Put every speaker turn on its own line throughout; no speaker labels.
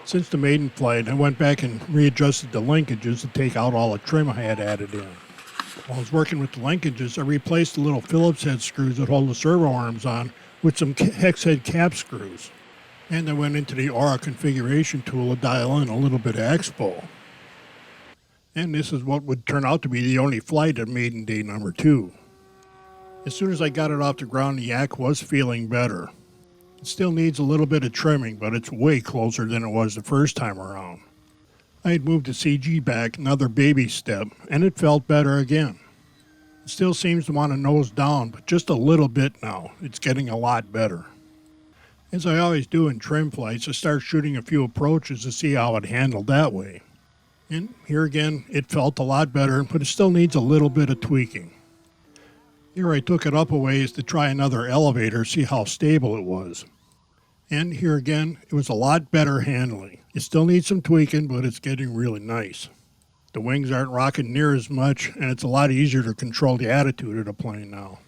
Since the maiden flight, I went back and readjusted the linkages to take out all the trim I had added in. While I was working with the linkages, I replaced the little Phillips head screws that hold the servo arms on with some hex head cap screws. And I went into the aura configuration tool to dial in a little bit of expo. And this is what would turn out to be the only flight of Maiden Day number 2. As soon as I got it off the ground, the yak was feeling better. It still needs a little bit of trimming, but it's way closer than it was the first time around. I had moved the CG back another baby step, and it felt better again. It still seems to want to nose down, but just a little bit now. It's getting a lot better. As I always do in trim flights, I start shooting a few approaches to see how it handled that way. And here again, it felt a lot better, but it still needs a little bit of tweaking. Here I took it up a ways to try another elevator, see how stable it was. And here again, it was a lot better handling. It still needs some tweaking, but it's getting really nice. The wings aren't rocking near as much, and it's a lot easier to control the attitude of the plane now.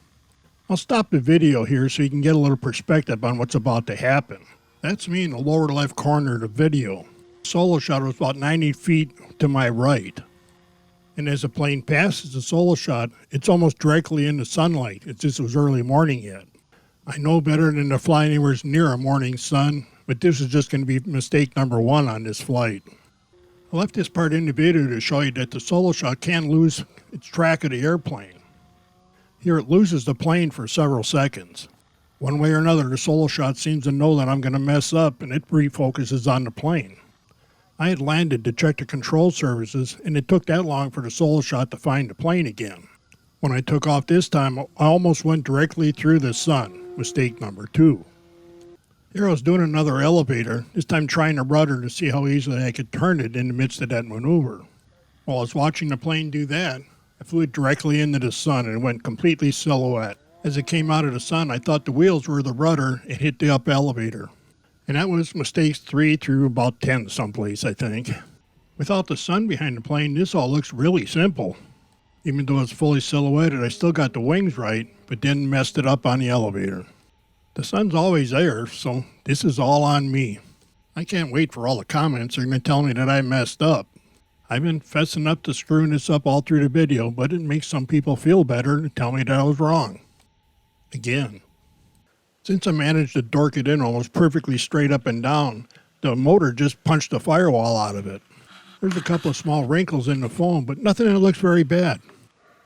I'll stop the video here so you can get a little perspective on what's about to happen. That's me in the lower left corner of the video. Solo shot was about 90 feet to my right. And as the plane passes the solo shot, it's almost directly in the sunlight. It's just it was early morning yet. I know better than to fly anywhere near a morning sun, but this is just going to be mistake number 1 on this flight. I left this part in the video to show you that the solo shot can lose its track of the airplane. Here it loses the plane for several seconds. One way or another, the solo shot seems to know that I'm going to mess up, and it refocuses on the plane. I had landed to check the control surfaces, and it took that long for the solo shot to find the plane again. When I took off this time, I almost went directly through the sun, mistake number 2. Here I was doing another elevator, this time trying to rudder to see how easily I could turn it in the midst of that maneuver. While I was watching the plane do that, I flew it directly into the sun and it went completely silhouette. As it came out of the sun, I thought the wheels were the rudder and hit the up elevator. And that was mistakes 3 through about 10 someplace, I think. Without the sun behind the plane, this all looks really simple. Even though it's fully silhouetted, I still got the wings right, but then messed it up on the elevator. The sun's always there, so this is all on me. I can't wait for all the comments that are going to tell me that I messed up. I've been fessing up to screwing this up all through the video, but it makes some people feel better and tell me that I was wrong. Again. Since I managed to dork it in almost perfectly straight up and down, the motor just punched the firewall out of it. There's a couple of small wrinkles in the foam, but nothing that looks very bad.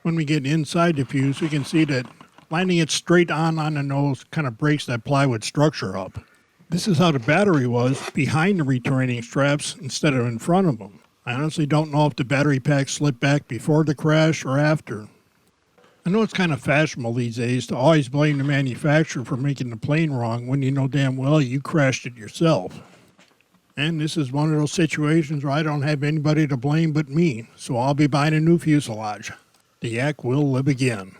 When we get inside the fuse, we can see that landing it straight on the nose kind of breaks that plywood structure up. This is how the battery was behind the retraining straps instead of in front of them. I honestly don't know if the battery pack slipped back before the crash or after. I know it's kind of fashionable these days to always blame the manufacturer for making the plane wrong when you know damn well you crashed it yourself. And this is one of those situations where I don't have anybody to blame but me, so I'll be buying a new fuselage. The yak will live again.